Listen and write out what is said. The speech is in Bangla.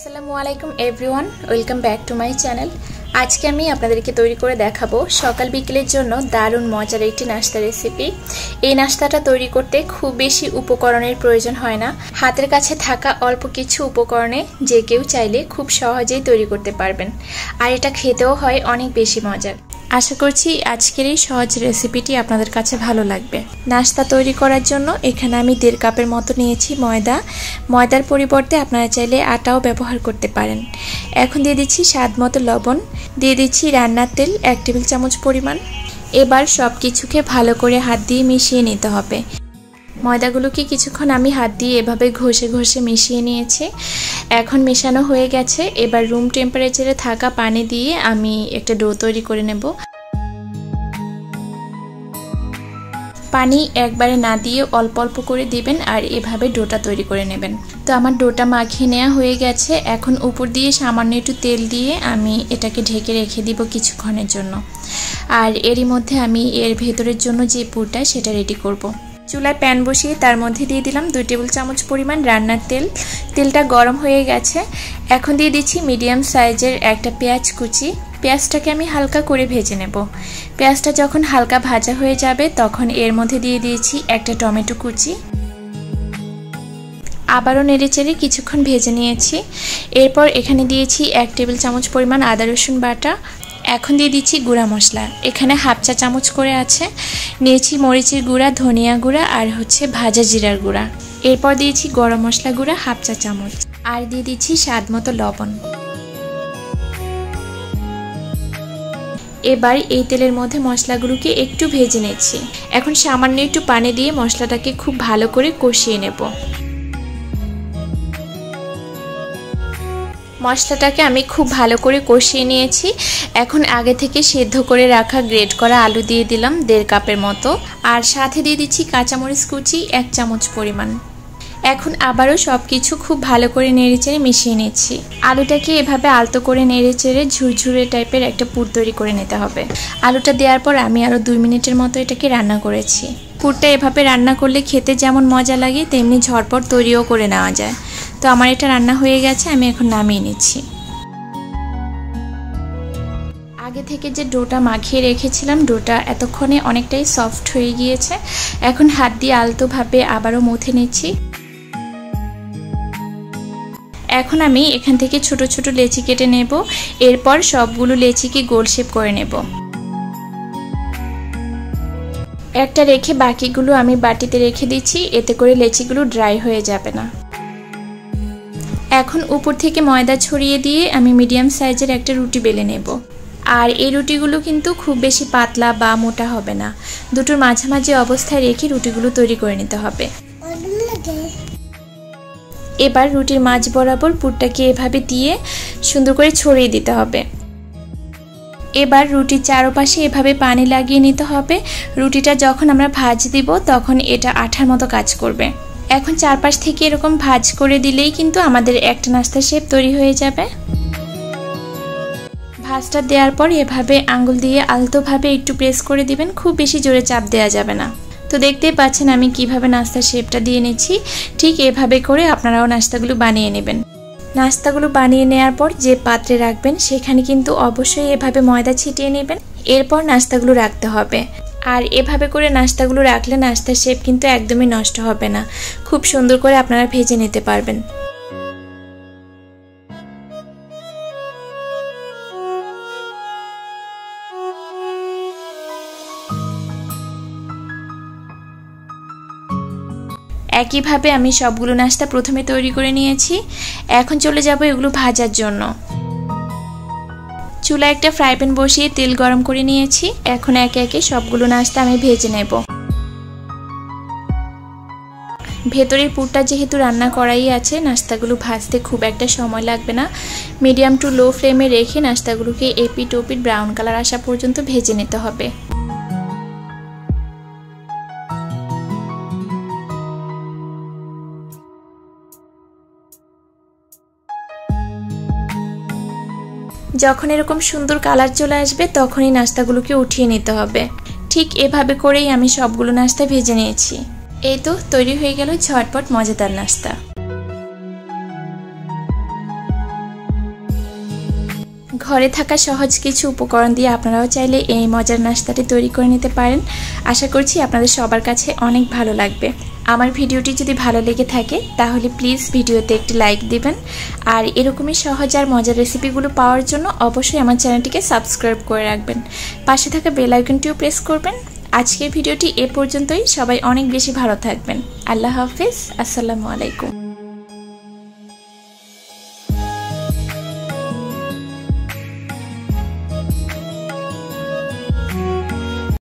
আসসালামু আলাইকুম everyone, welcome back to my channel. আজকে আমি আপনাদেরকে তৈরি করে দেখাবো সকাল বিকেলের জন্য দারুণ মজার একটি নাস্তা রেসিপি। এই নাস্তাটা তৈরি করতে খুব বেশি উপকরণের প্রয়োজন হয় না। হাতের কাছে থাকা অল্প কিছু উপকরণে যে কেউ চাইলে খুব সহজেই তৈরি করতে পারবেন, আর এটা খেতেও হয় অনেক বেশি মজার। আশা করছি আজকের এই সহজ রেসিপিটি আপনাদের কাছে ভালো লাগবে। নাস্তা তৈরি করার জন্য এখানে আমি 1.5 কাপের মতো নিয়েছি ময়দার পরিবর্তে আপনারা চাইলে আটাও ব্যবহার করতে পারেন। এখন দিয়ে দিচ্ছি স্বাদ মতো লবণ, দিয়ে দিচ্ছি রান্নার তেল 1 টেবিল চামচ পরিমাণ। এবার সব কিছুকে ভালো করে হাত দিয়ে মিশিয়ে নিতে হবে। ময়দাগুলোকে কিছুক্ষণ আমি হাত দিয়ে এভাবে ঘষে ঘষে মিশিয়ে নিয়েছি। এখন মেশানো হয়ে গেছে। এবার রুম টেম্পারেচারে থাকা পানি দিয়ে আমি একটা ডো তৈরি করে নেব। পানি একবারে না দিয়ে অল্প অল্প করে দিবেন আর এভাবে ডোটা তৈরি করে নেবেন। তো আমার ডোটা মাখিয়ে নেওয়া হয়ে গেছে। এখন উপর দিয়ে সামান্য একটু তেল দিয়ে আমি এটাকে ঢেকে রেখে দিব কিছুক্ষণের জন্য। আর এরই মধ্যে আমি এর ভেতরের জন্য যে পুরটা সেটা রেডি করব। চুলায় প্যান বসিয়ে তার মধ্যে দিয়ে দিলাম 2 টেবিল চামচ পরিমাণ রান্নার তেল। তেলটা গরম হয়ে গেছে। এখন দিয়ে দিচ্ছি মিডিয়াম সাইজের একটা পেঁয়াজ কুচি। পেঁয়াজটাকে আমি হালকা করে ভেজে নেব। পেঁয়াজটা যখন হালকা ভাজা হয়ে যাবে তখন এর মধ্যে দিয়ে দিয়েছি একটা টমেটো কুচি। আবারও নেড়েচেড়ে কিছুক্ষণ ভেজে নিয়েছি। এরপর এখানে দিয়েছি 1 টেবিল চামচ পরিমাণ আদা রসুন বাটা। এখন দিয়ে দিচ্ছি গুঁড়া মশলা, এখানে 1/2 চা চামচ করে আছে। নিয়েছি মরিচের গুঁড়া, ধনিয়া গুঁড়া আর ভাজা জিরার গুঁড়া। এরপর দিয়েছি গরম মশলা গুঁড়া 1/2 চা চামচ আর দিয়ে দিচ্ছি স্বাদ মতো লবণ। এবার এই তেলের মধ্যে মশলাগুলোকে একটু ভেজে নিচ্ছি। এখন সামান্য একটু পানি দিয়ে মশলাটাকে খুব ভালো করে কষিয়ে নেব। মশলাটাকে আমি খুব ভালো করে কষিয়ে নিয়েছি। এখন আগে থেকে সেদ্ধ করে রাখা গ্রেট করা আলু দিয়ে দিলাম 1.5 কাপের মতো, আর সাথে দিয়ে দিচ্ছি কাঁচামরিচ কুচি 1 চামচ পরিমাণ। এখন আবারও সব কিছু খুব ভালো করে নেড়েচেড়ে মিশিয়ে নিচ্ছি। আলুটাকে এভাবে আলতো করে নেড়েচেড়ে ঝুরঝুরে টাইপের একটা পুর তৈরি করে নিতে হবে। আলুটা দেওয়ার পর আমি আরও 2 মিনিটের মতো এটাকে রান্না করেছি। পুরটা এভাবে রান্না করলে খেতে যেমন মজা লাগে তেমনি ঝটপট তৈরিও করে নেওয়া যায়। তো আমার এটা রান্না হয়ে গেছে, আমি এখন নামিয়ে নিচ্ছি। আগে থেকে যে ডোটা মাখিয়ে রেখেছিলাম, ডোটা এতক্ষণে অনেকটাই সফট হয়ে গিয়েছে। এখন হাত দিয়ে আলতোভাবে আবারও মথে নিচ্ছি। এখন আমি এখান থেকে ছোট ছোট লেচি কেটে নেব। এরপর সবগুলো লেচিকে গোল শেপ করে নেব। একটা রেখে বাকিগুলো আমি বাটিতে রেখে দিচ্ছি, এতে করে লেচিগুলো ড্রাই হয়ে যাবে না। এখন উপর থেকে ময়দা ছড়িয়ে দিয়ে আমি মিডিয়াম সাইজের একটা রুটি বেলে নেব। আর এই রুটিগুলো কিন্তু খুব বেশি পাতলা বা মোটা হবে না, দুটোর মাঝামাঝি অবস্থায় রেখে রুটিগুলো তৈরি করে নিতে হবে। এবার রুটির মাঝ বরাবর পুরটাকে এভাবে দিয়ে সুন্দর করে ছড়িয়ে দিতে হবে। এবার রুটির চারপাশে এভাবে পানি লাগিয়ে নিতে হবে। রুটিটা যখন আমরা ভাজ দিব তখন এটা আঠার মতো কাজ করবে। এখন চারপাশ থেকে এরকম ভাজ করে দিলেই কিন্তু আমাদের একটা নাস্তার শেপ তৈরি হয়ে যাবে। ভাজটা দেওয়ার পর এভাবে আঙ্গুল দিয়ে আলতোভাবে একটু প্রেস করে দিবেন, খুব বেশি জোরে চাপ দেওয়া যাবে না। তো দেখতেই পাচ্ছেন আমি কিভাবে নাস্তার শেপটা দিয়ে নিচ্ছি। ঠিক এভাবে করে আপনারাও নাস্তাগুলো বানিয়ে নেবেন। নাস্তাগুলো বানিয়ে নেওয়ার পর যে পাত্রে রাখবেন সেখানে কিন্তু অবশ্যই এভাবে ময়দা ছিটিয়ে নেবেন। এরপর নাস্তাগুলো রাখতে হবে। আর এভাবে করে নাস্তাগুলো রাখলে নাস্তার শেপ কিন্তু একদমই নষ্ট হবে না, খুব সুন্দর করে আপনারা ভেজে নিতে পারবেন। একইভাবে আমি সবগুলো নাস্তা প্রথমে তৈরি করে নিয়েছি। এখন চলে যাব এগুলো ভাজার জন্য। চুলায় একটা ফ্রাই প্যান বসিয়ে তেল গরম করে নিয়েছি। এখন একে একে সবগুলো নাস্তা আমি ভেজে নেব। ভেতরের পুরটা যেহেতু রান্না করাই আছে, নাস্তাগুলো ভাজতে খুব একটা সময় লাগবে না। মিডিয়াম টু লো ফ্লেমে রেখে নাস্তাগুলোকে এপিট ওপিট ব্রাউন কালার আসা পর্যন্ত ভেজে নিতে হবে। যখন এরকম সুন্দর কালার চলে আসবে তখনই নাস্তাগুলোকে উঠিয়ে নিতে হবে। ঠিক এভাবে করেই আমি সবগুলো নাস্তা ভেজে নিয়েছি। এই তো তৈরি হয়ে গেল ঝটপট মজাদার নাস্তা। ঘরে থাকা সহজ কিছু উপকরণ দিয়ে আপনারাও চাইলে এই মজার নাস্তাটি তৈরি করে নিতে পারেন। আশা করছি আপনাদের সবার কাছে অনেক ভালো লাগবে। আমার ভিডিওটি যদি ভালো লেগে থাকে তাহলে প্লিজ ভিডিওতে একটি লাইক দিবেন, আর এরকমই সহজ আর মজার রেসিপিগুলো পাওয়ার জন্য অবশ্যই আমার চ্যানেলটিকে সাবস্ক্রাইব করে রাখবেন। পাশে থাকা বেল আইকনটিও প্রেস করবেন। আজকের ভিডিওটি এ পর্যন্তই। সবাই অনেক বেশি ভালো থাকবেন। আল্লাহ হাফেজ। আসসালামু আলাইকুম।